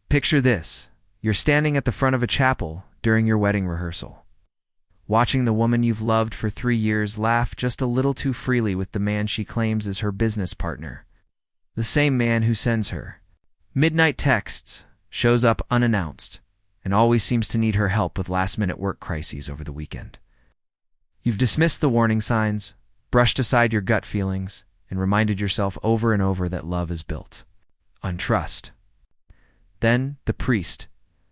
Picture this. You're standing at the front of a chapel during your wedding rehearsal, watching the woman you've loved for 3 years laugh just a little too freely with the man she claims is her business partner. The same man who sends her midnight texts, shows up unannounced, and always seems to need her help with last-minute work crises over the weekend. You've dismissed the warning signs, brushed aside your gut feelings, and reminded yourself over and over that love is built on trust. Then the priest,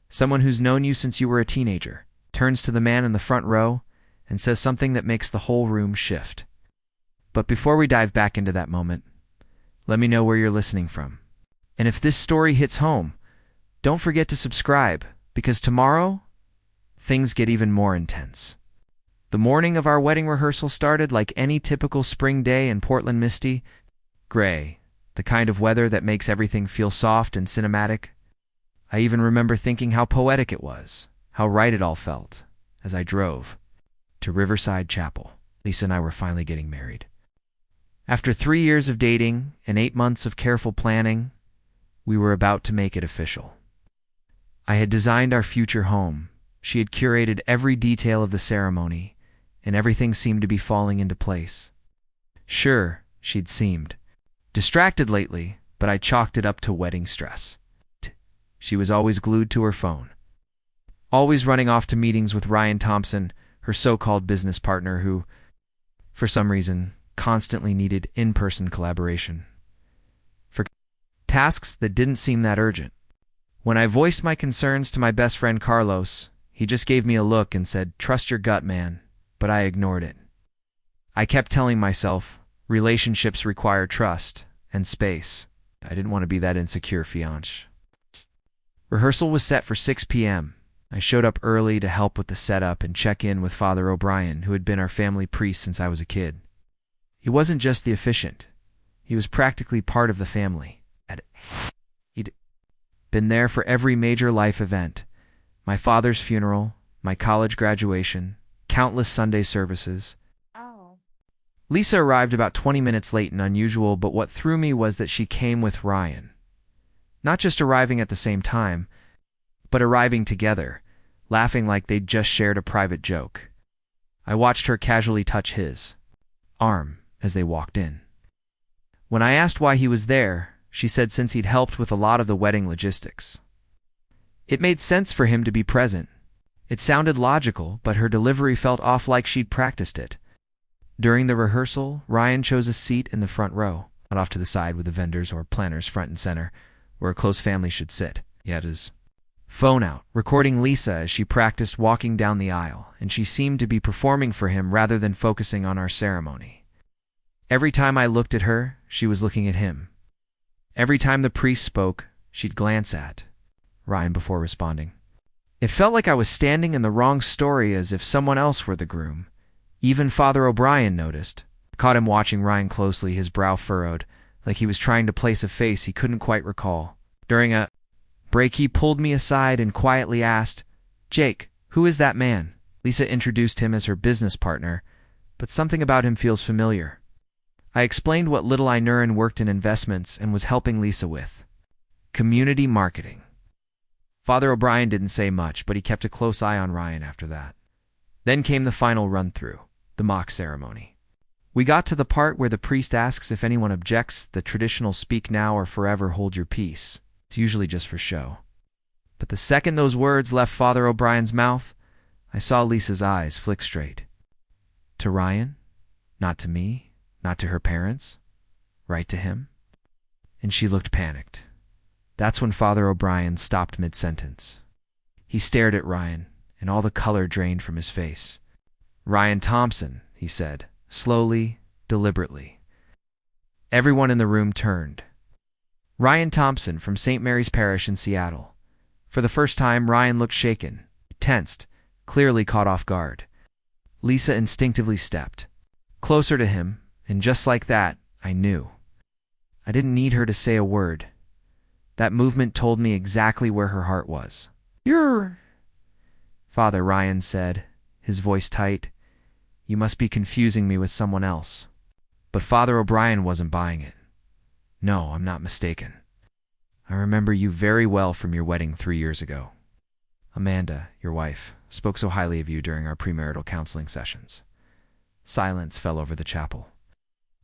someone who's known you since you were a teenager, turns to the man in the front row and says something that makes the whole room shift. But before we dive back into that moment, let me know where you're listening from. And if this story hits home, don't forget to subscribe, because tomorrow, things get even more intense. The morning of our wedding rehearsal started like any typical spring day in Portland, misty, gray, the kind of weather that makes everything feel soft and cinematic. I even remember thinking how poetic it was, how right it all felt, as I drove to Riverside Chapel. Lisa and I were finally getting married. After 3 years of dating and 8 months of careful planning, we were about to make it official. I had designed our future home. She had curated every detail of the ceremony, and everything seemed to be falling into place. Sure, she'd seemed distracted lately, but I chalked it up to wedding stress. She was always glued to her phone, always running off to meetings with Ryan Thompson, her so-called business partner who, for some reason, constantly needed in-person collaboration for tasks that didn't seem that urgent. When I voiced my concerns to my best friend Carlos, he just gave me a look and said, "Trust your gut, man," but I ignored it. I kept telling myself, relationships require trust and space. I didn't want to be that insecure fiancé. Rehearsal was set for 6 p.m. I showed up early to help with the setup and check in with Father O'Brien, who had been our family priest since I was a kid. He wasn't just the officiant. He was practically part of the family. He'd been there for every major life event. My father's funeral, my college graduation, countless Sunday services. Oh. Lisa arrived about 20 minutes late and unusual, but what threw me was that she came with Ryan. Not just arriving at the same time, but arriving together, laughing like they'd just shared a private joke. I watched her casually touch his arm as they walked in. When I asked why he was there, she said since he'd helped with a lot of the wedding logistics. It made sense for him to be present. It sounded logical, but her delivery felt off like she'd practiced it. During the rehearsal, Ryan chose a seat in the front row, not off to the side with the vendors or planners front and center, where a close family should sit. He had his phone out, recording Lisa as she practiced walking down the aisle, and she seemed to be performing for him rather than focusing on our ceremony. Every time I looked at her, she was looking at him. Every time the priest spoke, she'd glance at Ryan before responding. It felt like I was standing in the wrong story, as if someone else were the groom. Even Father O'Brien noticed. I caught him watching Ryan closely, his brow furrowed, like he was trying to place a face he couldn't quite recall. During a break, he pulled me aside and quietly asked, "Jake, who is that man?" Lisa introduced him as her business partner, but something about him feels familiar. I explained what little I knew and worked in investments and was helping Lisa with community marketing. Father O'Brien didn't say much, but he kept a close eye on Ryan after that. Then came the final run-through, the mock ceremony. We got to the part where the priest asks if anyone objects, the traditional "speak now or forever hold your peace." It's usually just for show. But the second those words left Father O'Brien's mouth, I saw Lisa's eyes flick straight to Ryan, not to me. Not to her parents, right to him. And she looked panicked. That's when Father O'Brien stopped mid-sentence. He stared at Ryan, and all the color drained from his face. "Ryan Thompson," he said, slowly, deliberately. Everyone in the room turned. Ryan Thompson from St. Mary's Parish in Seattle. For the first time, Ryan looked shaken, tensed, clearly caught off guard. Lisa instinctively stepped closer to him, and just like that, I knew. I didn't need her to say a word. That movement told me exactly where her heart was. "You're..." Father Ryan said, his voice tight. "You must be confusing me with someone else." But Father O'Brien wasn't buying it. "No, I'm not mistaken." I remember you very well from your wedding 3 years ago. Amanda, your wife, spoke so highly of you during our premarital counseling sessions. Silence fell over the chapel,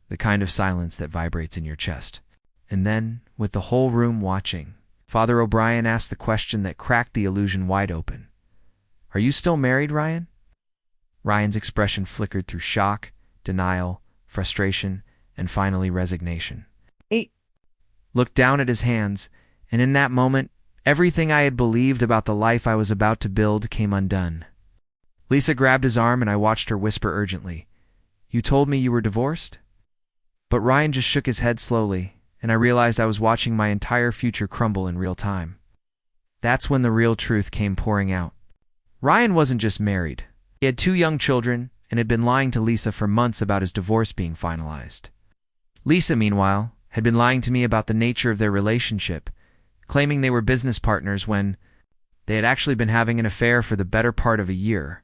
the kind of silence that vibrates in your chest. And then, with the whole room watching, Father O'Brien asked the question that cracked the illusion wide open. Are you still married, Ryan? Ryan's expression flickered through shock, denial, frustration, and finally resignation. He Looked down at his hands, and in that moment, everything I had believed about the life I was about to build came undone. Lisa grabbed his arm and I watched her whisper urgently, You told me you were divorced? But Ryan just shook his head slowly, and I realized I was watching my entire future crumble in real time. That's when the real truth came pouring out. Ryan wasn't just married. He had 2 young children and had been lying to Lisa for months about his divorce being finalized. Lisa, meanwhile, had been lying to me about the nature of their relationship, claiming they were business partners when they had actually been having an affair for the better part of a year.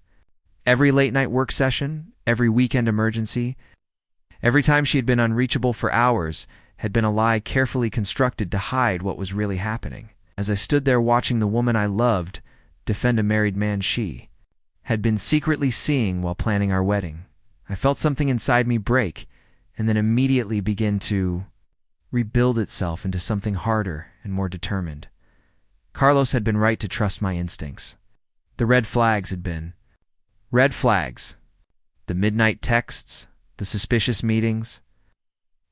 Every late-night work session, every weekend emergency, every time she had been unreachable for hours, had been a lie carefully constructed to hide what was really happening. As I stood there watching the woman I loved defend a married man she had been secretly seeing while planning our wedding, I felt something inside me break and then immediately begin to rebuild itself into something harder and more determined. Carlos had been right to trust my instincts. The red flags had been red flags. The midnight texts, the suspicious meetings,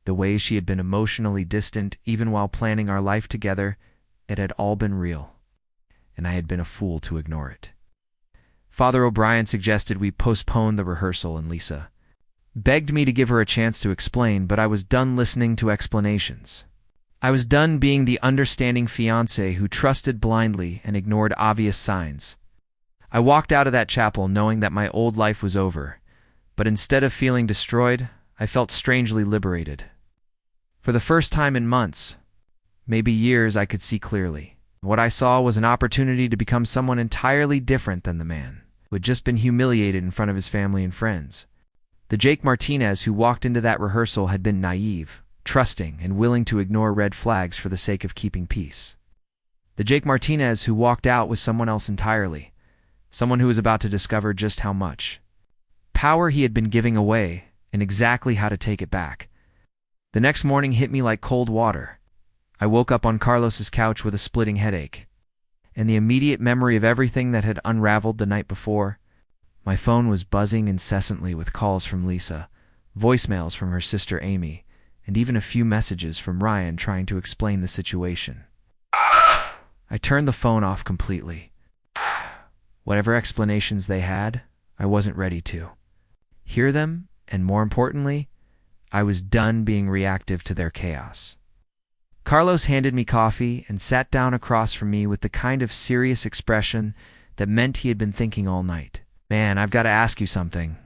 the way she had been emotionally distant even while planning our life together, it had all been real, and I had been a fool to ignore it. Father O'Brien suggested we postpone the rehearsal, and Lisa begged me to give her a chance to explain, but I was done listening to explanations. I was done being the understanding fiancé who trusted blindly and ignored obvious signs. I walked out of that chapel knowing that my old life was over, but instead of feeling destroyed, I felt strangely liberated. For the first time in months, maybe years, I could see clearly. What I saw was an opportunity to become someone entirely different than the man who had just been humiliated in front of his family and friends. The Jake Martinez who walked into that rehearsal had been naive, trusting, and willing to ignore red flags for the sake of keeping peace. The Jake Martinez who walked out was someone else entirely, someone who was about to discover just how much power he had been giving away and exactly how to take it back. The next morning hit me like cold water. I woke up on Carlos's couch with a splitting headache, and the immediate memory of everything that had unraveled the night before. My phone was buzzing incessantly with calls from Lisa, voicemails from her sister Amy, and even a few messages from Ryan trying to explain the situation. I turned the phone off completely. Whatever explanations they had, I wasn't ready to hear them, and more importantly, I was done being reactive to their chaos. Carlos handed me coffee and sat down across from me with the kind of serious expression that meant he had been thinking all night. Man, I've got to ask you something,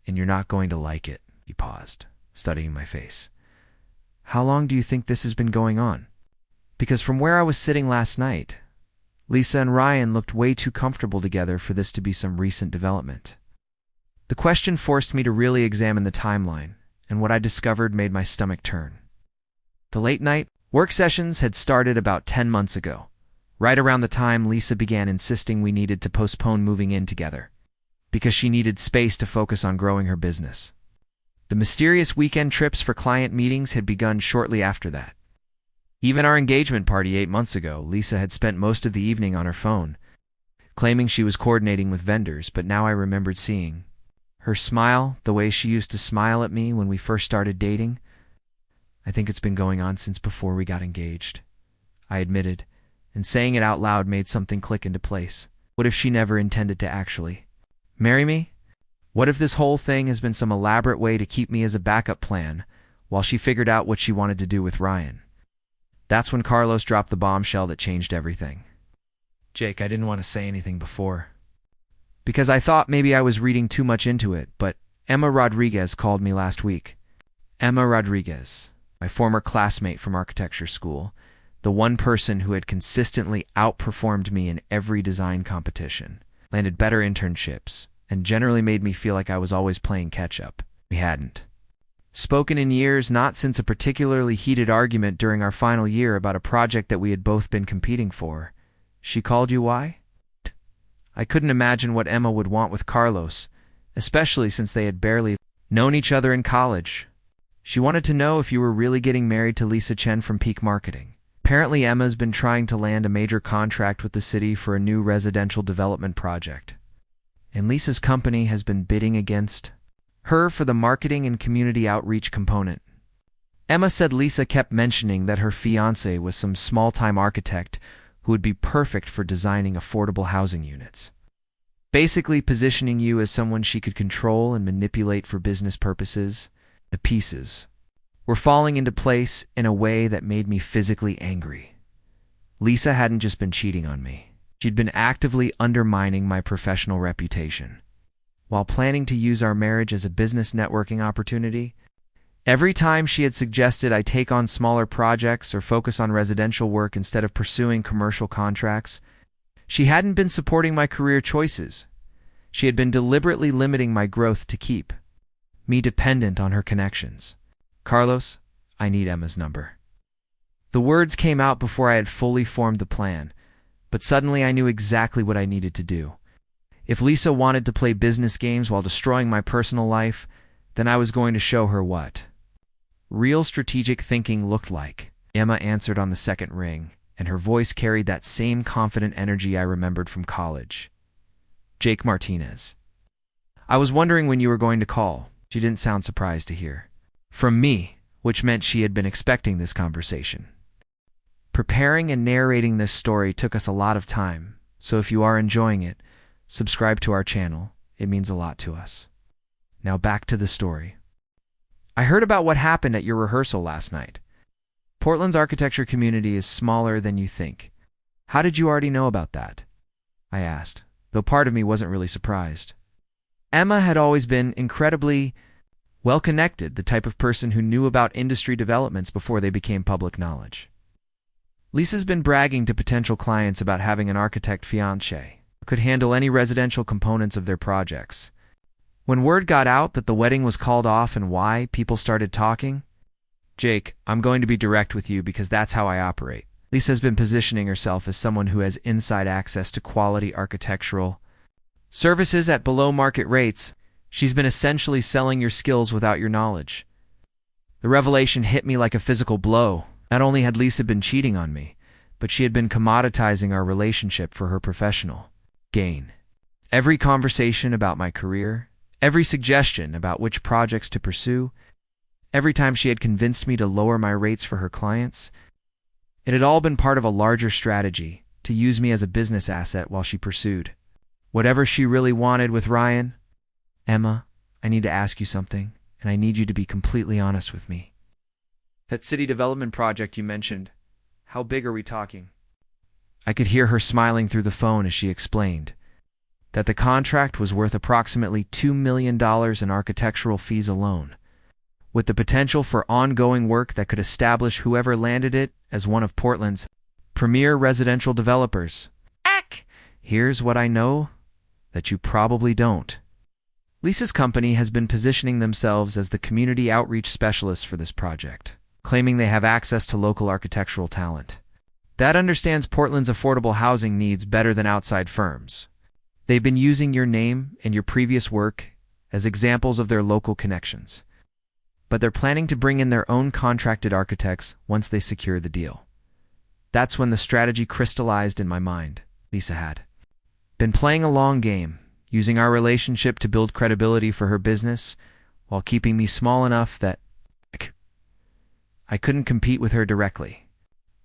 and you're not going to like it. He paused, studying my face. How long do you think this has been going on? Because from where I was sitting last night, Lisa and Ryan looked way too comfortable together for this to be some recent development. The question forced me to really examine the timeline, and what I discovered made my stomach turn. The late-night work sessions had started about 10 months ago, right around the time Lisa began insisting we needed to postpone moving in together, because she needed space to focus on growing her business. The mysterious weekend trips for client meetings had begun shortly after that. Even our engagement party 8 months ago, Lisa had spent most of the evening on her phone, claiming she was coordinating with vendors, but now I remembered seeing her smile, the way she used to smile at me when we first started dating. I think it's been going on since before we got engaged, I admitted, and saying it out loud made something click into place. What if she never intended to actually marry me? What if this whole thing has been some elaborate way to keep me as a backup plan while she figured out what she wanted to do with Ryan? That's when Carlos dropped the bombshell that changed everything. Jake, I didn't want to say anything before, because I thought maybe I was reading too much into it, but Emma Rodriguez called me last week. Emma Rodriguez, my former classmate from architecture school, the one person who had consistently outperformed me in every design competition, landed better internships, and generally made me feel like I was always playing catch-up. We hadn't. Spoken in years, not since a particularly heated argument during our final year about a project that we had both been competing for. She called you why? I couldn't imagine what Emma would want with Carlos, especially since they had barely known each other in college. She wanted to know if you were really getting married to Lisa Chen from Peak Marketing. Apparently Emma's been trying to land a major contract with the city for a new residential development project. And Lisa's company has been bidding against her for the marketing and community outreach component. Emma said Lisa kept mentioning that her fiancé was some small-time architect who would be perfect for designing affordable housing units. Basically positioning you as someone she could control and manipulate for business purposes. The pieces were falling into place in a way that made me physically angry. Lisa hadn't just been cheating on me. She'd been actively undermining my professional reputation. While planning to use our marriage as a business networking opportunity, every time she had suggested I take on smaller projects or focus on residential work instead of pursuing commercial contracts, she hadn't been supporting my career choices. She had been deliberately limiting my growth to keep me dependent on her connections. Carlos, I need Emma's number. The words came out before I had fully formed the plan, but suddenly I knew exactly what I needed to do. If Lisa wanted to play business games while destroying my personal life, then I was going to show her what real strategic thinking looked like. Emma answered on the second ring, and her voice carried that same confident energy I remembered from college. Jake Martinez. I was wondering when you were going to call. She didn't sound surprised to hear from me, which meant she had been expecting this conversation. Preparing and narrating this story took us a lot of time, so if you are enjoying it, subscribe to our channel. It means a lot to us. Now back to the story. I heard about what happened at your rehearsal last night. Portland's architecture community is smaller than you think. How did you already know about that? I asked, though part of me wasn't really surprised. Emma had always been incredibly well-connected, the type of person who knew about industry developments before they became public knowledge. Lisa's been bragging to potential clients about having an architect fiancé who could handle any residential components of their projects. When word got out that the wedding was called off and why, people started talking. Jake, I'm going to be direct with you because that's how I operate. Lisa's been positioning herself as someone who has inside access to quality architectural services at below-market rates. She's been essentially selling your skills without your knowledge. The revelation hit me like a physical blow. Not only had Lisa been cheating on me, but she had been commoditizing our relationship for her professional gain. Every conversation about my career, every suggestion about which projects to pursue, every time she had convinced me to lower my rates for her clients, it had all been part of a larger strategy to use me as a business asset while she pursued whatever she really wanted with Ryan. Emma, I need to ask you something, and I need you to be completely honest with me. That city development project you mentioned, how big are we talking? I could hear her smiling through the phone as she explained that the contract was worth approximately $2 million in architectural fees alone, with the potential for ongoing work that could establish whoever landed it as one of Portland's premier residential developers. Here's what I know that you probably don't. Lisa's company has been positioning themselves as the community outreach specialists for this project, claiming they have access to local architectural talent that understands Portland's affordable housing needs better than outside firms. They've been using your name and your previous work as examples of their local connections, but they're planning to bring in their own contracted architects once they secure the deal. That's when the strategy crystallized in my mind. Lisa had been playing a long game, using our relationship to build credibility for her business while keeping me small enough that I couldn't compete with her directly.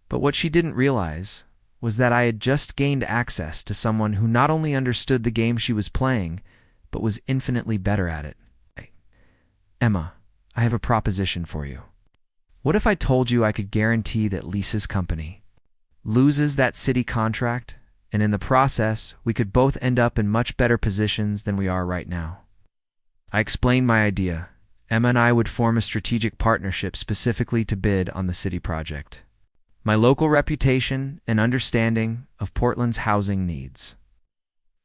But what she didn't realize was that I had just gained access to someone who not only understood the game she was playing, but was infinitely better at it. Emma, I have a proposition for you. What if I told you I could guarantee that Lisa's company loses that city contract, and in the process, we could both end up in much better positions than we are right now? I explained my idea. Emma and I would form a strategic partnership specifically to bid on the city project. My local reputation and understanding of Portland's housing needs,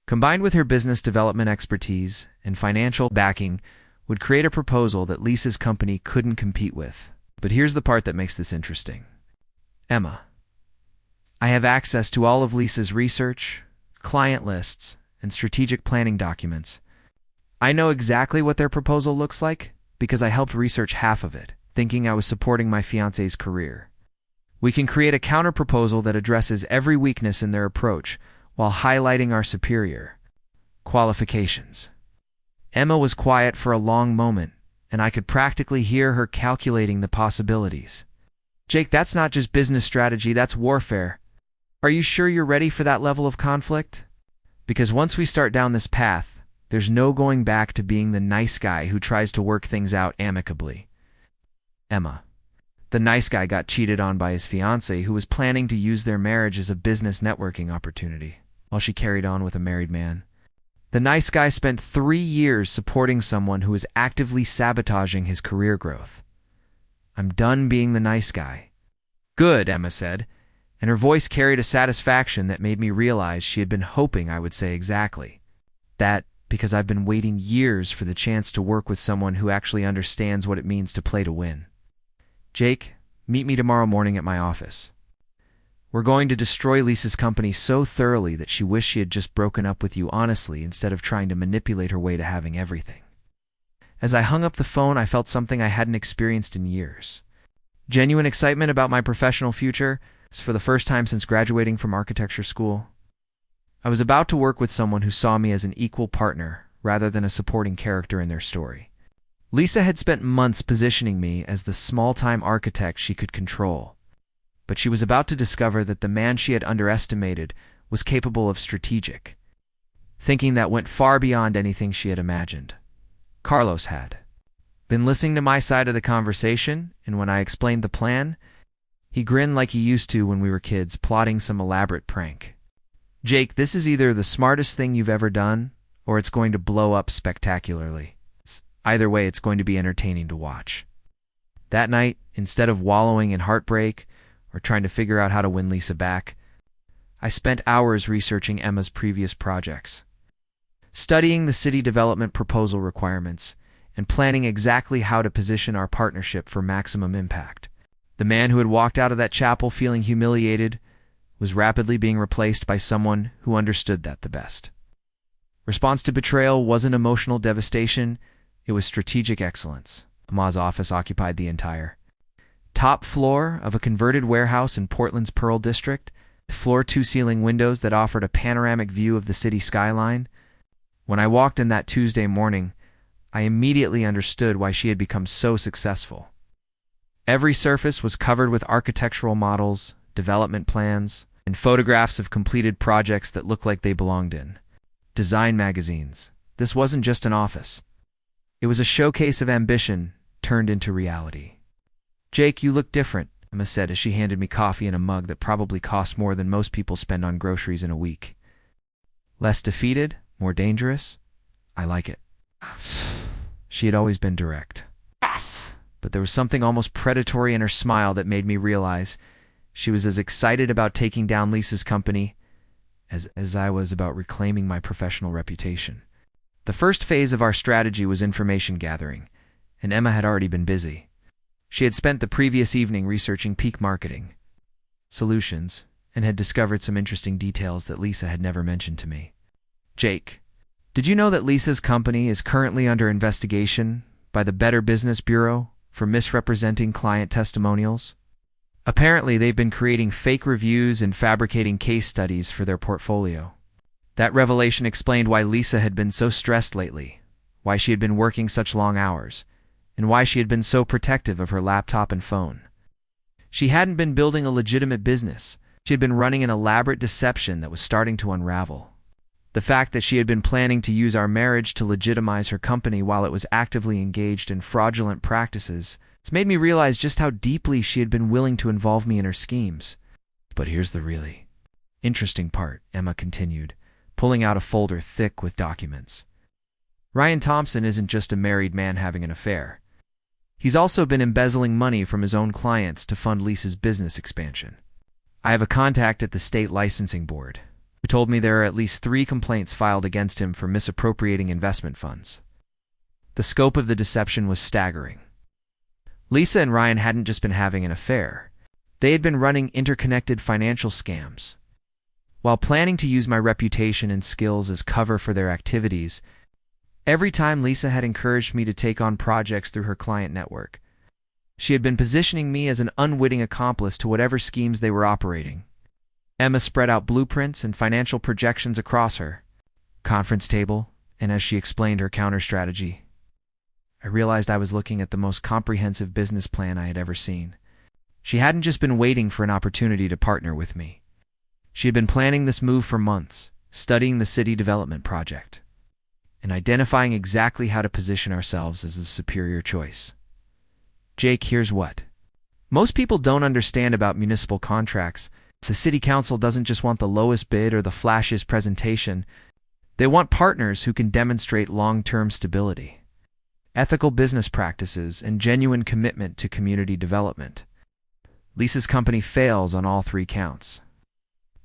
combined with her business development expertise and financial backing, would create a proposal that Lisa's company couldn't compete with. But here's the part that makes this interesting. Emma. I have access to all of Lisa's research, client lists, and strategic planning documents. I know exactly what their proposal looks like because I helped research half of it, thinking I was supporting my fiancé's career. We can create a counter-proposal that addresses every weakness in their approach while highlighting our superior qualifications. Emma was quiet for a long moment, and I could practically hear her calculating the possibilities. Jake, that's not just business strategy, that's warfare. Are you sure you're ready for that level of conflict? Because once we start down this path, there's no going back to being the nice guy who tries to work things out amicably. Emma. The nice guy got cheated on by his fiancée who was planning to use their marriage as a business networking opportunity, while she carried on with a married man. The nice guy spent 3 years supporting someone who was actively sabotaging his career growth. I'm done being the nice guy. Good, Emma said, and her voice carried a satisfaction that made me realize she had been hoping I would say exactly that, because I've been waiting years for the chance to work with someone who actually understands what it means to play to win. Jake, meet me tomorrow morning at my office. We're going to destroy Lisa's company so thoroughly that she wished she had just broken up with you honestly instead of trying to manipulate her way to having everything. As I hung up the phone, I felt something I hadn't experienced in years. Genuine excitement about my professional future, for the first time since graduating from architecture school. I was about to work with someone who saw me as an equal partner rather than a supporting character in their story. Lisa had spent months positioning me as the small-time architect she could control, but she was about to discover that the man she had underestimated was capable of strategic thinking that went far beyond anything she had imagined. Carlos had been listening to my side of the conversation, and when I explained the plan, he grinned like he used to when we were kids, plotting some elaborate prank. Jake, this is either the smartest thing you've ever done, or it's going to blow up spectacularly. Either way, it's going to be entertaining to watch. That night, instead of wallowing in heartbreak or trying to figure out how to win Lisa back, I spent hours researching Emma's previous projects, studying the city development proposal requirements, and planning exactly how to position our partnership for maximum impact. The man who had walked out of that chapel feeling humiliated was rapidly being replaced by someone who understood that the best. Response to betrayal wasn't emotional devastation, it was strategic excellence. Emma's office occupied the entire top floor of a converted warehouse in Portland's Pearl District, floor-to-ceiling windows that offered a panoramic view of the city skyline. When I walked in that Tuesday morning, I immediately understood why she had become so successful. Every surface was covered with architectural models, development plans, and photographs of completed projects that looked like they belonged in design magazines. This wasn't just an office. It was a showcase of ambition turned into reality. Jake, you look different, Emma said as she handed me coffee in a mug that probably cost more than most people spend on groceries in a week. Less defeated, more dangerous? I like it. She had always been direct. Yes! But there was something almost predatory in her smile that made me realize she was as excited about taking down Lisa's company as I was about reclaiming my professional reputation. The first phase of our strategy was information gathering, and Emma had already been busy. She had spent the previous evening researching peak marketing solutions and had discovered some interesting details that Lisa had never mentioned to me. Jake, did you know that Lisa's company is currently under investigation by the Better Business Bureau for misrepresenting client testimonials? Apparently, they've been creating fake reviews and fabricating case studies for their portfolio. That revelation explained why Lisa had been so stressed lately, why she had been working such long hours, and why she had been so protective of her laptop and phone. She hadn't been building a legitimate business. She had been running an elaborate deception that was starting to unravel. The fact that she had been planning to use our marriage to legitimize her company while it was actively engaged in fraudulent practices has made me realize just how deeply she had been willing to involve me in her schemes. But here's the really interesting part, Emma continued, pulling out a folder thick with documents. Ryan Thompson isn't just a married man having an affair. He's also been embezzling money from his own clients to fund Lisa's business expansion. I have a contact at the state licensing board who told me there are at least 3 complaints filed against him for misappropriating investment funds. The scope of the deception was staggering. Lisa and Ryan hadn't just been having an affair. They had been running interconnected financial scams. While planning to use my reputation and skills as cover for their activities, every time Lisa had encouraged me to take on projects through her client network, she had been positioning me as an unwitting accomplice to whatever schemes they were operating. Emma spread out blueprints and financial projections across her conference table, and as she explained her counter-strategy, I realized I was looking at the most comprehensive business plan I had ever seen. She hadn't just been waiting for an opportunity to partner with me. She had been planning this move for months, studying the city development project, and identifying exactly how to position ourselves as a superior choice. Jake, here's what most people don't understand about municipal contracts. The city council doesn't just want the lowest bid or the flashiest presentation. They want partners who can demonstrate long-term stability, ethical business practices, and genuine commitment to community development. Lisa's company fails on all three counts,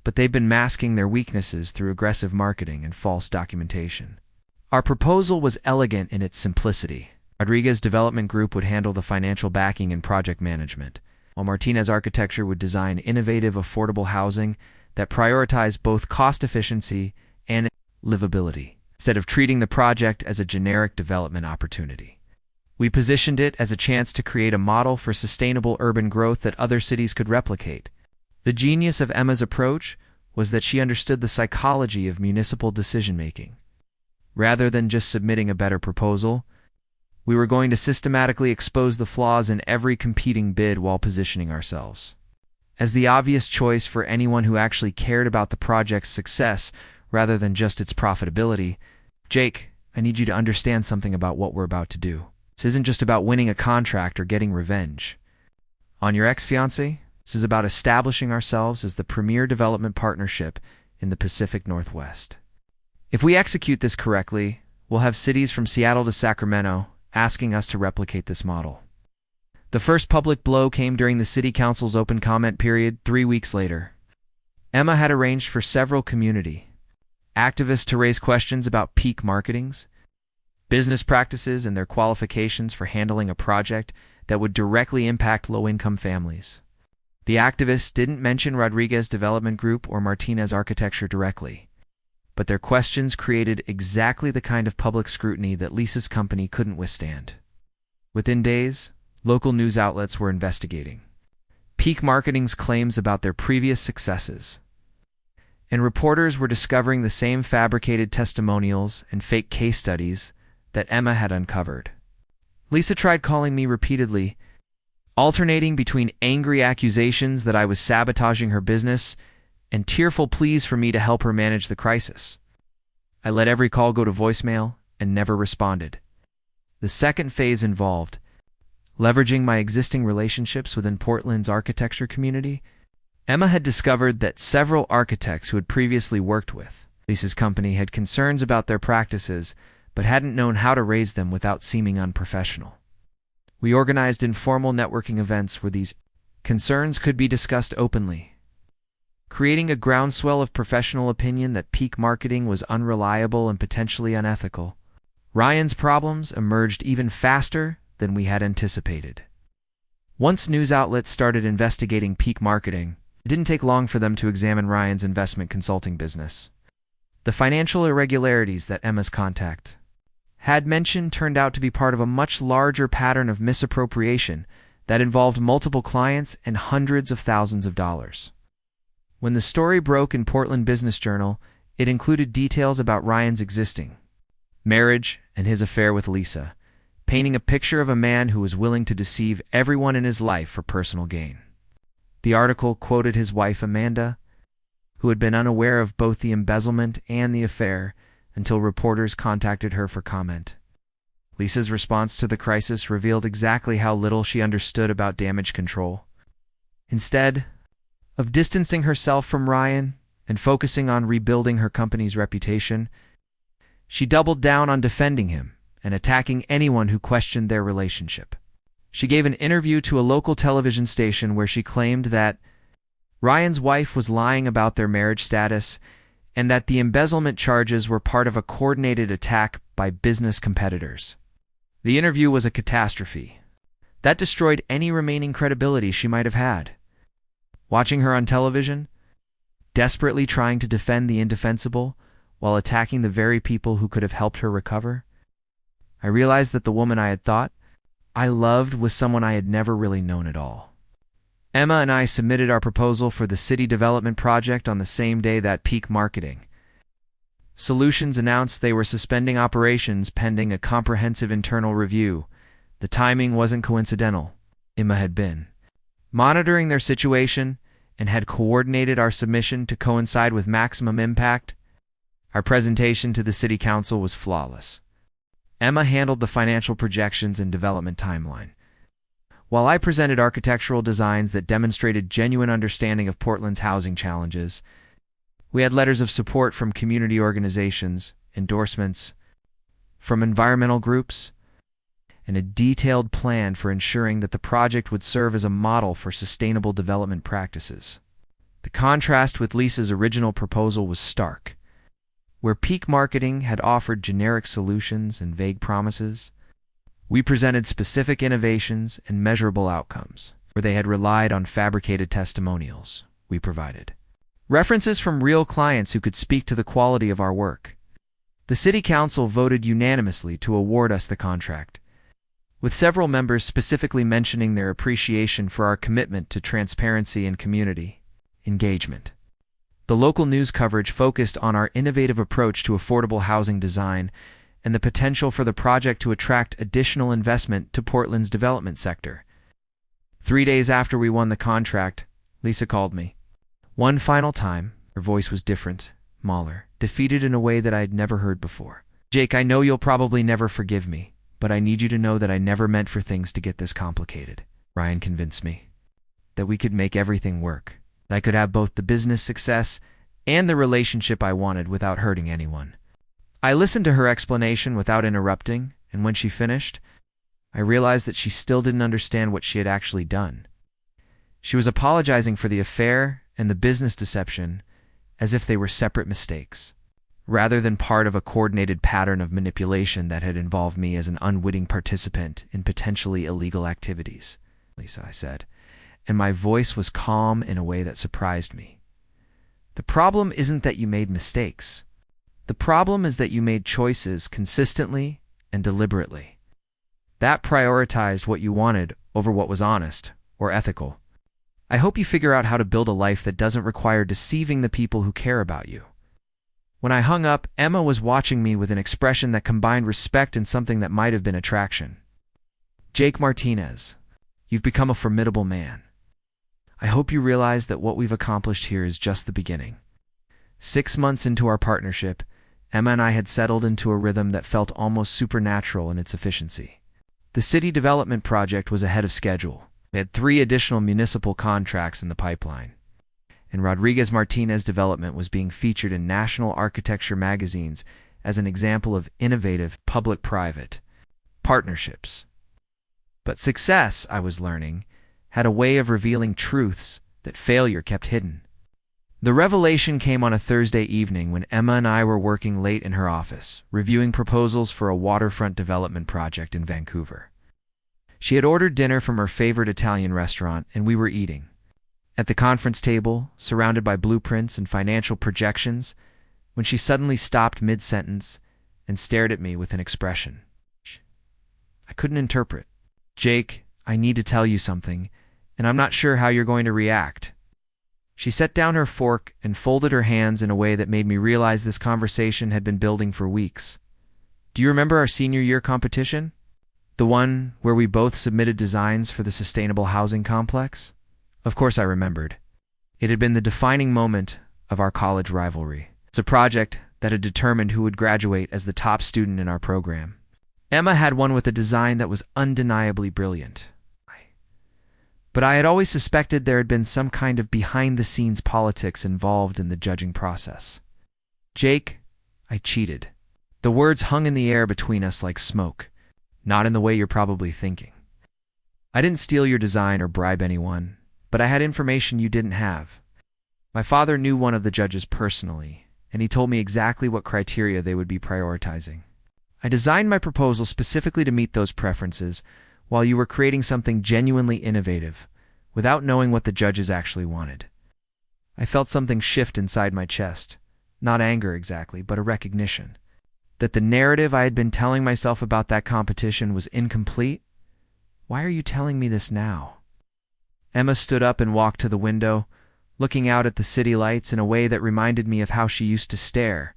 but they've been masking their weaknesses through aggressive marketing and false documentation. Our proposal was elegant in its simplicity. Rodriguez Development Group would handle the financial backing and project management, while Martinez Architecture would design innovative, affordable housing that prioritized both cost efficiency and livability, instead of treating the project as a generic development opportunity. We positioned it as a chance to create a model for sustainable urban growth that other cities could replicate. The genius of Emma's approach was that she understood the psychology of municipal decision-making. Rather than just submitting a better proposal, we were going to systematically expose the flaws in every competing bid while positioning ourselves as the obvious choice for anyone who actually cared about the project's success rather than just its profitability. Jake, I need you to understand something about what we're about to do. This isn't just about winning a contract or getting revenge on your ex-fiancé. This is about establishing ourselves as the premier development partnership in the Pacific Northwest. If we execute this correctly, we'll have cities from Seattle to Sacramento asking us to replicate this model. The first public blow came during the City Council's open comment period 3 weeks later. Emma had arranged for several community activists to raise questions about peak marketing's business practices and their qualifications for handling a project that would directly impact low-income families. The activists didn't mention Rodriguez Development Group or Martinez Architecture directly, but their questions created exactly the kind of public scrutiny that Lisa's company couldn't withstand. Within days, local news outlets were investigating Peak Marketing's claims about their previous successes, and reporters were discovering the same fabricated testimonials and fake case studies that Emma had uncovered. Lisa tried calling me repeatedly, alternating between angry accusations that I was sabotaging her business and tearful pleas for me to help her manage the crisis. I let every call go to voicemail and never responded. The second phase involved leveraging my existing relationships within Portland's architecture community. Emma had discovered that several architects who had previously worked with Lisa's company had concerns about their practices but hadn't known how to raise them without seeming unprofessional. We organized informal networking events where these concerns could be discussed openly, creating a groundswell of professional opinion that Peak Marketing was unreliable and potentially unethical. Ryan's problems emerged even faster than we had anticipated. Once news outlets started investigating Peak Marketing, it didn't take long for them to examine Ryan's investment consulting business. The financial irregularities that Emma's contact had mentioned turned out to be part of a much larger pattern of misappropriation that involved multiple clients and hundreds of thousands of dollars. When the story broke in Portland Business Journal, it included details about Ryan's existing marriage and his affair with Lisa, painting a picture of a man who was willing to deceive everyone in his life for personal gain. The article quoted his wife Amanda, who had been unaware of both the embezzlement and the affair until reporters contacted her for comment. Lisa's response to the crisis revealed exactly how little she understood about damage control. Instead of distancing herself from Ryan and focusing on rebuilding her company's reputation, she doubled down on defending him and attacking anyone who questioned their relationship. She gave an interview to a local television station where she claimed that Ryan's wife was lying about their marriage status and that the embezzlement charges were part of a coordinated attack by business competitors. The interview was a catastrophe. That destroyed any remaining credibility she might have had. Watching her on television, desperately trying to defend the indefensible while attacking the very people who could have helped her recover, I realized that the woman I had thought I loved was someone I had never really known at all. Emma and I submitted our proposal for the city development project on the same day that Peak Marketing Solutions announced they were suspending operations pending a comprehensive internal review. The timing wasn't coincidental. Emma had been monitoring their situation and had coordinated our submission to coincide with maximum impact. Our presentation to the city council was flawless. Emma handled the financial projections and development timeline, while I presented architectural designs that demonstrated genuine understanding of Portland's housing challenges. We had letters of support from community organizations, endorsements from environmental groups, and a detailed plan for ensuring that the project would serve as a model for sustainable development practices. The contrast with Lisa's original proposal was stark. Where Peak Marketing had offered generic solutions and vague promises, we presented specific innovations and measurable outcomes. Where they had relied on fabricated testimonials, we provided references from real clients who could speak to the quality of our work. The City Council voted unanimously to award us the contract, with several members specifically mentioning their appreciation for our commitment to transparency and community engagement. The local news coverage focused on our innovative approach to affordable housing design and the potential for the project to attract additional investment to Portland's development sector. 3 days after we won the contract, Lisa called me. One final time, her voice was different, Mahler, defeated in a way that I had never heard before. Jake, I know you'll probably never forgive me, but I need you to know that I never meant for things to get this complicated. Ryan convinced me that we could make everything work, that I could have both the business success and the relationship I wanted without hurting anyone. I listened to her explanation without interrupting, and when she finished, I realized that she still didn't understand what she had actually done. She was apologizing for the affair and the business deception as if they were separate mistakes, rather than part of a coordinated pattern of manipulation that had involved me as an unwitting participant in potentially illegal activities. Lisa, I said, and my voice was calm in a way that surprised me. The problem isn't that you made mistakes. The problem is that you made choices consistently and deliberately. That prioritized what you wanted over what was honest or ethical. I hope you figure out how to build a life that doesn't require deceiving the people who care about you. When I hung up, Emma was watching me with an expression that combined respect and something that might have been attraction. Jake Martinez, you've become a formidable man. I hope you realize that what we've accomplished here is just the beginning. 6 months into our partnership, Emma and I had settled into a rhythm that felt almost supernatural in its efficiency. The city development project was ahead of schedule. We had 3 additional municipal contracts in the pipeline, and Rodriguez-Martinez development was being featured in national architecture magazines as an example of innovative public-private partnerships. But success, I was learning, had a way of revealing truths that failure kept hidden. The revelation came on a Thursday evening when Emma and I were working late in her office, reviewing proposals for a waterfront development project in Vancouver. She had ordered dinner from her favorite Italian restaurant, and we were eating. At the conference table, surrounded by blueprints and financial projections, when she suddenly stopped mid-sentence and stared at me with an expression I couldn't interpret. Jake, I need to tell you something, and I'm not sure how you're going to react. She set down her fork and folded her hands in a way that made me realize this conversation had been building for weeks. Do you remember our senior year competition? The one where we both submitted designs for the sustainable housing complex? Of course I remembered. It had been the defining moment of our college rivalry. It's a project that had determined who would graduate as the top student in our program. Emma had one with a design that was undeniably brilliant. But I had always suspected there had been some kind of behind-the-scenes politics involved in the judging process. Jake, I cheated. The words hung in the air between us like smoke, not in the way you're probably thinking. I didn't steal your design or bribe anyone, but I had information you didn't have. My father knew one of the judges personally, and he told me exactly what criteria they would be prioritizing. I designed my proposal specifically to meet those preferences, while you were creating something genuinely innovative, without knowing what the judges actually wanted. I felt something shift inside my chest. Not anger exactly, but a recognition. That the narrative I had been telling myself about that competition was incomplete? Why are you telling me this now? Emma stood up and walked to the window, looking out at the city lights in a way that reminded me of how she used to stare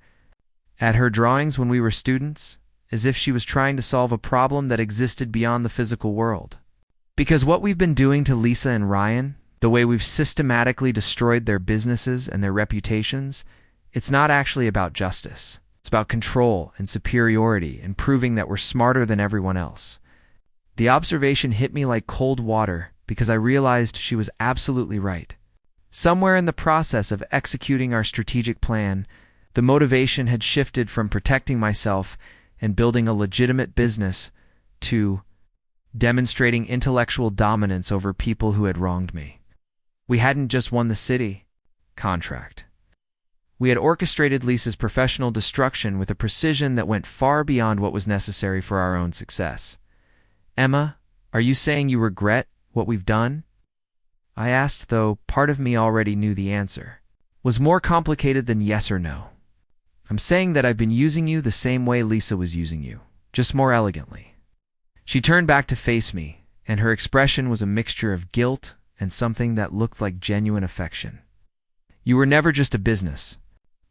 at her drawings when we were students, as if she was trying to solve a problem that existed beyond the physical world. Because what we've been doing to Lisa and Ryan, the way we've systematically destroyed their businesses and their reputations, it's not actually about justice. It's about control and superiority and proving that we're smarter than everyone else. The observation hit me like cold water because I realized she was absolutely right. Somewhere in the process of executing our strategic plan, the motivation had shifted from protecting myself and building a legitimate business to demonstrating intellectual dominance over people who had wronged me. We hadn't just won the city contract. We had orchestrated Lisa's professional destruction with a precision that went far beyond what was necessary for our own success. Emma, are you saying you regret what we've done? I asked, though part of me already knew the answer. Was more complicated than yes or no. I'm saying that I've been using you the same way Lisa was using you, just more elegantly. She turned back to face me, and her expression was a mixture of guilt and something that looked like genuine affection. You were never just a business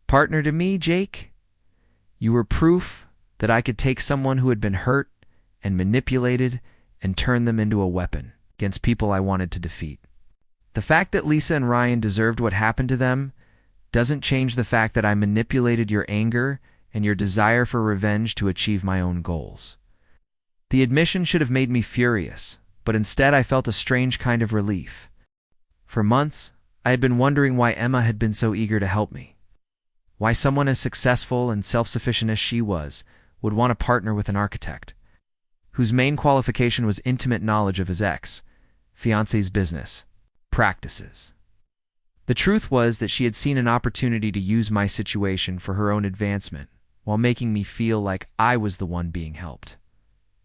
partner to me, Jake. You were proof that I could take someone who had been hurt and manipulated and turn them into a weapon against people I wanted to defeat. The fact that Lisa and Ryan deserved what happened to them doesn't change the fact that I manipulated your anger and your desire for revenge to achieve my own goals. The admission should have made me furious, but instead I felt a strange kind of relief. For months, I had been wondering why Emma had been so eager to help me. Why someone as successful and self-sufficient as she was would want to partner with an architect, whose main qualification was intimate knowledge of his fiance's business practices. The truth was that she had seen an opportunity to use my situation for her own advancement, while making me feel like I was the one being helped.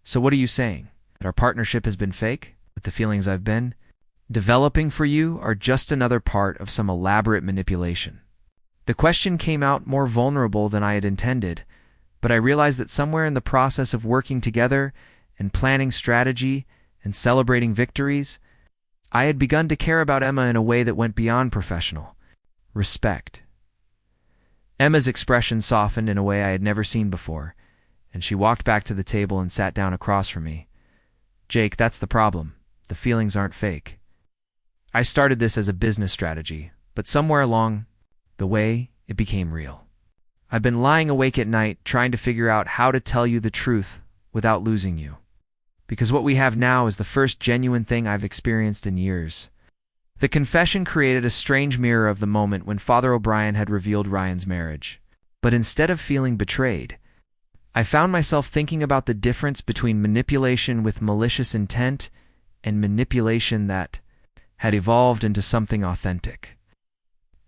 So what are you saying? That our partnership has been fake? That the feelings I've been developing for you are just another part of some elaborate manipulation? The question came out more vulnerable than I had intended, but I realized that somewhere in the process of working together and planning strategy and celebrating victories, I had begun to care about Emma in a way that went beyond professional respect. Emma's expression softened in a way I had never seen before, and she walked back to the table and sat down across from me. Jake, that's the problem. The feelings aren't fake. I started this as a business strategy, but somewhere along the way, it became real. I've been lying awake at night trying to figure out how to tell you the truth without losing you. Because what we have now is the first genuine thing I've experienced in years. The confession created a strange mirror of the moment when Father O'Brien had revealed Ryan's marriage. But instead of feeling betrayed, I found myself thinking about the difference between manipulation with malicious intent and manipulation that had evolved into something authentic.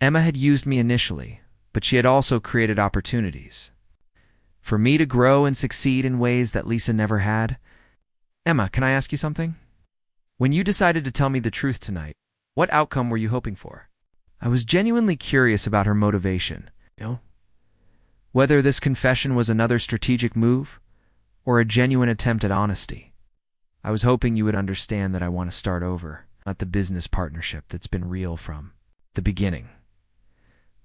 Emma had used me initially, but she had also created opportunities for me to grow and succeed in ways that Lisa never had. Emma, can I ask you something? When you decided to tell me the truth tonight, what outcome were you hoping for? I was genuinely curious about her motivation. Whether this confession was another strategic move or a genuine attempt at honesty. I was hoping you would understand that I want to start over, not the business partnership that's been real from the beginning,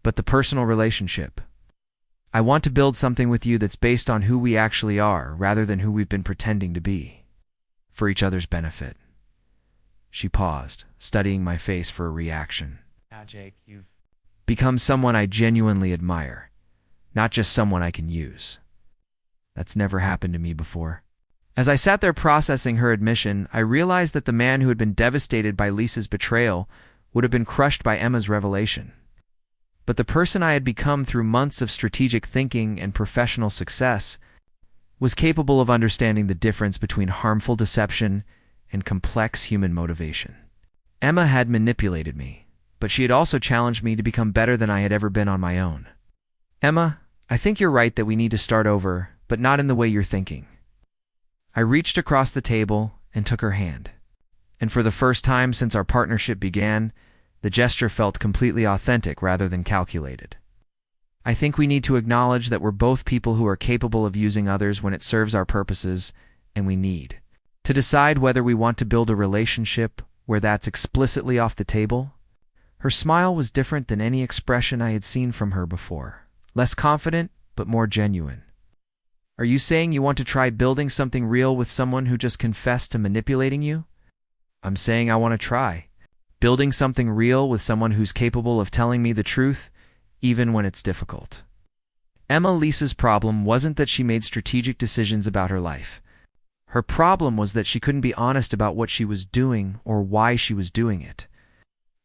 but the personal relationship. I want to build something with you that's based on who we actually are rather than who we've been pretending to be, for each other's benefit. She paused, studying my face for a reaction. Now, Jake, you've become someone I genuinely admire, not just someone I can use. That's never happened to me before. As I sat there processing her admission, I realized that the man who had been devastated by Lisa's betrayal would have been crushed by Emma's revelation. But the person I had become through months of strategic thinking and professional success was capable of understanding the difference between harmful deception and complex human motivation. Emma had manipulated me, but she had also challenged me to become better than I had ever been on my own. Emma, I think you're right that we need to start over, but not in the way you're thinking." I reached across the table and took her hand. And for the first time since our partnership began, the gesture felt completely authentic rather than calculated. I think we need to acknowledge that we're both people who are capable of using others when it serves our purposes, and we need to decide whether we want to build a relationship where that's explicitly off the table. Her smile was different than any expression I had seen from her before. Less confident, but more genuine. "Are you saying you want to try building something real with someone who just confessed to manipulating you?" "I'm saying I want to try building something real with someone who's capable of telling me the truth, even when it's difficult." Lisa's problem wasn't that she made strategic decisions about her life. Her problem was that she couldn't be honest about what she was doing or why she was doing it.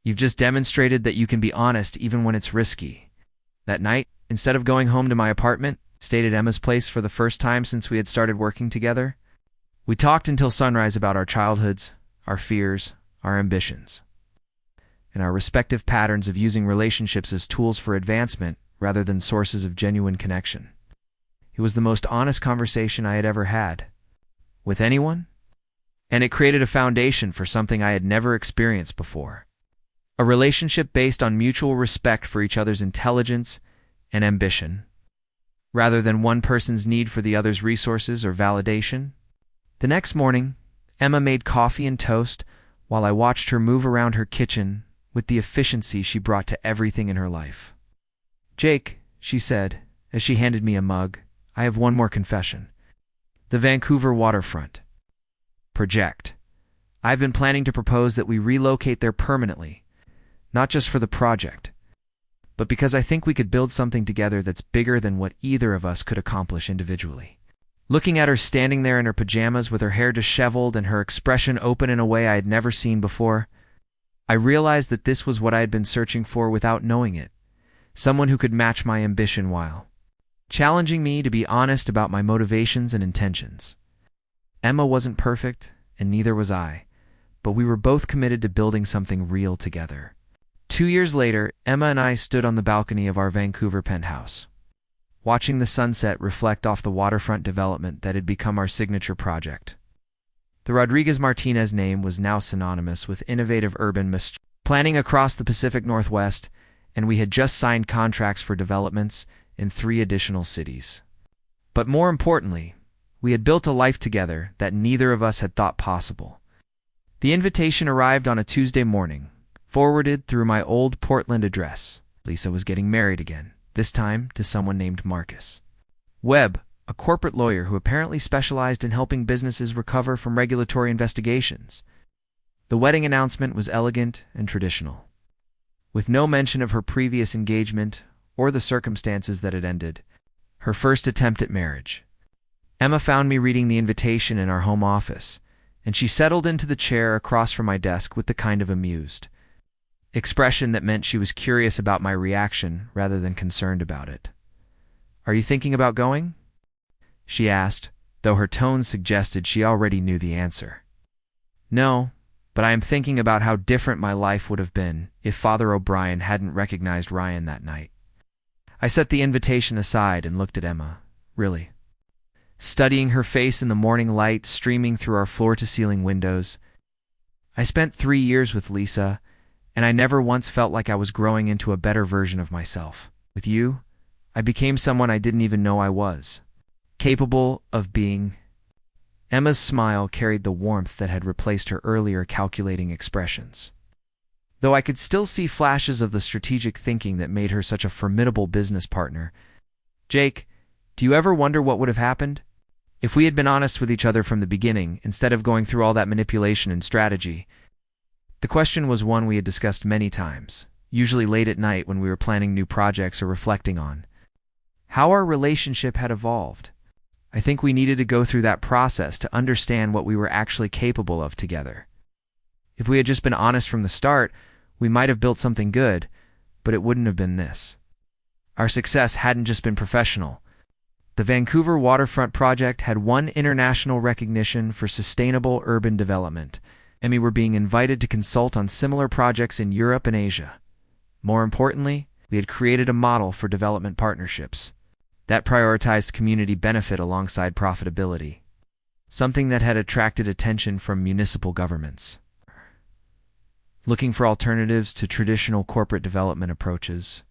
"You've just demonstrated that you can be honest even when it's risky." That night, instead of going home to my apartment, stayed at Emma's place for the first time since we had started working together. We talked until sunrise about our childhoods, our fears, our ambitions, and our respective patterns of using relationships as tools for advancement rather than sources of genuine connection. It was the most honest conversation I had ever had with anyone, and it created a foundation for something I had never experienced before. A relationship based on mutual respect for each other's intelligence and ambition, rather than one person's need for the other's resources or validation. The next morning, Emma made coffee and toast while I watched her move around her kitchen with the efficiency she brought to everything in her life. "Jake," she said, as she handed me a mug, "I have one more confession. The Vancouver waterfront project. I've been planning to propose that we relocate there permanently, not just for the project, but because I think we could build something together that's bigger than what either of us could accomplish individually." Looking at her standing there in her pajamas with her hair disheveled and her expression open in a way I had never seen before, I realized that this was what I had been searching for without knowing it. Someone who could match my ambition while challenging me to be honest about my motivations and intentions. Emma wasn't perfect, and neither was I, but we were both committed to building something real together. 2 years later, Emma and I stood on the balcony of our Vancouver penthouse, watching the sunset reflect off the waterfront development that had become our signature project. The Rodriguez-Martinez name was now synonymous with innovative urban planning across the Pacific Northwest, and we had just signed contracts for developments in 3 additional cities. But more importantly, we had built a life together that neither of us had thought possible. The invitation arrived on a Tuesday morning, forwarded through my old Portland address. Lisa was getting married again, this time to someone named Marcus Webb, a corporate lawyer who apparently specialized in helping businesses recover from regulatory investigations. The wedding announcement was elegant and traditional, with no mention of her previous engagement or the circumstances that had ended her first attempt at marriage. Emma found me reading the invitation in our home office, and she settled into the chair across from my desk with the kind of amused expression that meant she was curious about my reaction rather than concerned about it. "Are you thinking about going?" she asked, though her tone suggested she already knew the answer. "No, but I am thinking about how different my life would have been if Father O'Brien hadn't recognized Ryan that night." I set the invitation aside and looked at Emma, really, studying her face in the morning light streaming through our floor-to-ceiling windows. I spent 3 years with Lisa, and I never once felt like I was growing into a better version of myself. With you, I became someone I didn't even know I was capable of being. Emma's smile carried the warmth that had replaced her earlier calculating expressions, though I could still see flashes of the strategic thinking that made her such a formidable business partner. "Jake, do you ever wonder what would have happened if we had been honest with each other from the beginning, instead of going through all that manipulation and strategy?" The question was one we had discussed many times, usually late at night when we were planning new projects or reflecting on how our relationship had evolved. I think we needed to go through that process to understand what we were actually capable of together. If we had just been honest from the start, we might have built something good, but it wouldn't have been this. Our success hadn't just been professional. The Vancouver waterfront project had won international recognition for sustainable urban development, and we were being invited to consult on similar projects in Europe and Asia. More importantly, we had created a model for development partnerships. that prioritized community benefit alongside profitability, something that had attracted attention from municipal governments, looking for alternatives to traditional corporate development approaches.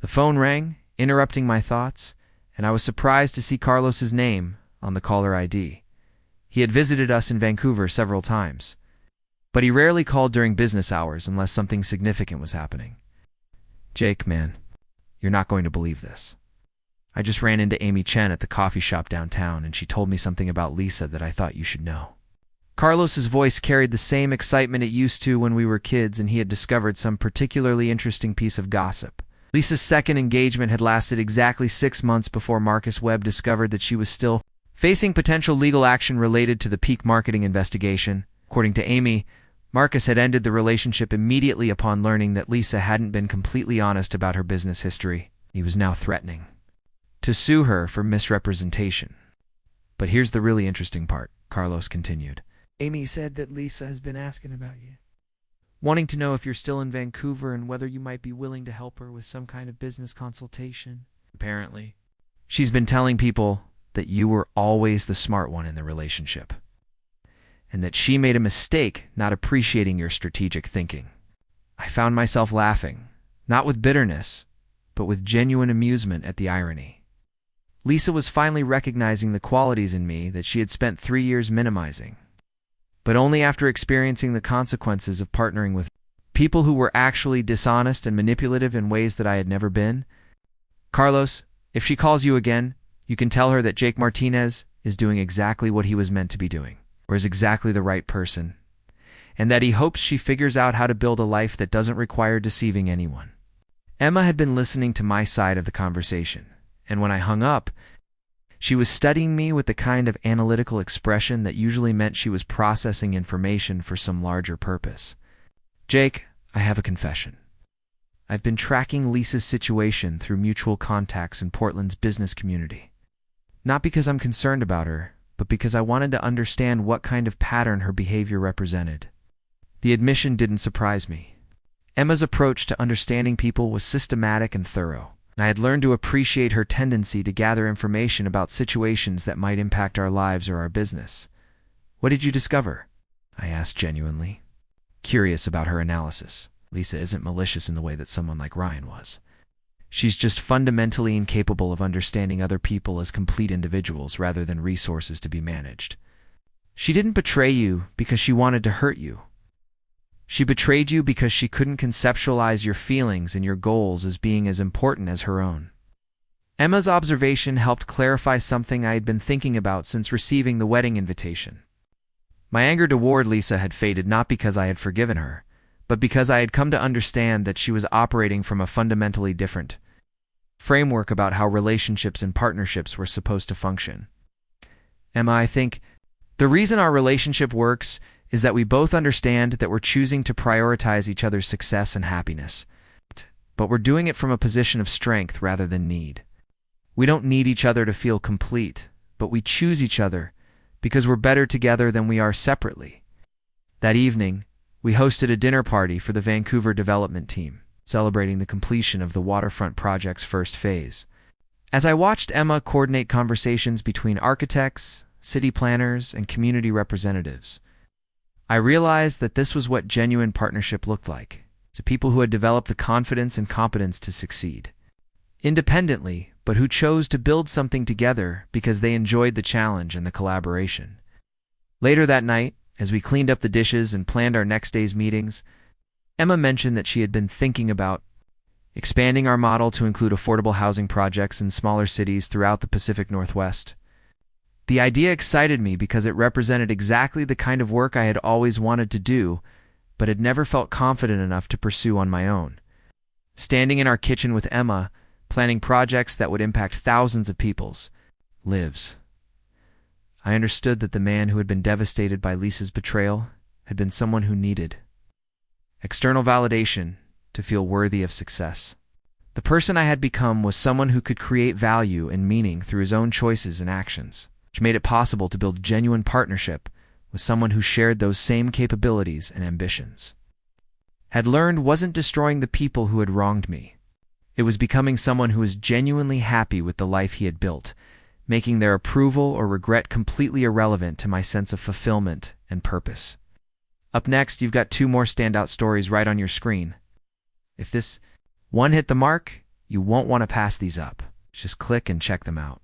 The phone rang, interrupting my thoughts, and I was surprised to see Carlos's name on the caller ID. He had visited us in Vancouver several times, but he rarely called during business hours unless something significant was happening. "Jake, man, you're not going to believe this. I just ran into Amy Chen at the coffee shop downtown, and she told me something about Lisa that I thought you should know." Carlos's voice carried the same excitement it used to when we were kids and he had discovered some particularly interesting piece of gossip. Lisa's second engagement had lasted exactly 6 months before Marcus Webb discovered that she was still facing potential legal action related to the peak marketing investigation. According to Amy, Marcus had ended the relationship immediately upon learning that Lisa hadn't been completely honest about her business history. He was now threatening to sue her for misrepresentation. "But here's the really interesting part," Carlos continued. "Amy said that Lisa has been asking about you, wanting to know if you're still in Vancouver and whether you might be willing to help her with some kind of business consultation. Apparently, she's been telling people that you were always the smart one in the relationship, and that she made a mistake not appreciating your strategic thinking." I found myself laughing, not with bitterness, but with genuine amusement at the irony. Lisa was finally recognizing the qualities in me that she had spent 3 years minimizing, but only after experiencing the consequences of partnering with people who were actually dishonest and manipulative in ways that I had never been. "Carlos, if she calls you again, you can tell her that Jake Martinez is doing exactly what he was meant to be doing, or is exactly the right person, and that he hopes she figures out how to build a life that doesn't require deceiving anyone." Emma had been listening to my side of the conversation, and when I hung up, she was studying me with the kind of analytical expression that usually meant she was processing information for some larger purpose. "Jake, I have a confession. I've been tracking Lisa's situation through mutual contacts in Portland's business community. Not because I'm concerned about her, but because I wanted to understand what kind of pattern her behavior represented." The admission didn't surprise me. Emma's approach to understanding people was systematic and thorough, and I had learned to appreciate her tendency to gather information about situations that might impact our lives or our business. "What did you discover?" I asked genuinely, curious about her analysis. Lisa isn't malicious in the way that someone like Ryan was. She's just fundamentally incapable of understanding other people as complete individuals rather than resources to be managed. She didn't betray you because she wanted to hurt you. She betrayed you because she couldn't conceptualize your feelings and your goals as being as important as her own. Emma's observation helped clarify something I had been thinking about since receiving the wedding invitation. My anger toward Lisa had faded not because I had forgiven her, but because I had come to understand that she was operating from a fundamentally different framework about how relationships and partnerships were supposed to function. "Emma, I think the reason our relationship works is that we both understand that we're choosing to prioritize each other's success and happiness, but we're doing it from a position of strength rather than need. We don't need each other to feel complete, but we choose each other because we're better together than we are separately." That evening, we hosted a dinner party for the Vancouver development team, celebrating the completion of the waterfront project's first phase. As I watched Emma coordinate conversations between architects, city planners, and community representatives, I realized that this was what genuine partnership looked like, to people who had developed the confidence and competence to succeed independently, but who chose to build something together because they enjoyed the challenge and the collaboration. Later that night, as we cleaned up the dishes and planned our next day's meetings, Emma mentioned that she had been thinking about expanding our model to include affordable housing projects in smaller cities throughout the Pacific Northwest. The idea excited me because it represented exactly the kind of work I had always wanted to do, but had never felt confident enough to pursue on my own. Standing in our kitchen with Emma, planning projects that would impact thousands of people's lives, I understood that the man who had been devastated by Lisa's betrayal had been someone who needed external validation to feel worthy of success. The person I had become was someone who could create value and meaning through his own choices and actions, which made it possible to build genuine partnership with someone who shared those same capabilities and ambitions. Had learned wasn't destroying the people who had wronged me. It was becoming someone who was genuinely happy with the life he had built, making their approval or regret completely irrelevant to my sense of fulfillment and purpose. Up next, you've got 2 more standout stories right on your screen. If this one hit the mark, you won't want to pass these up. Just click and check them out.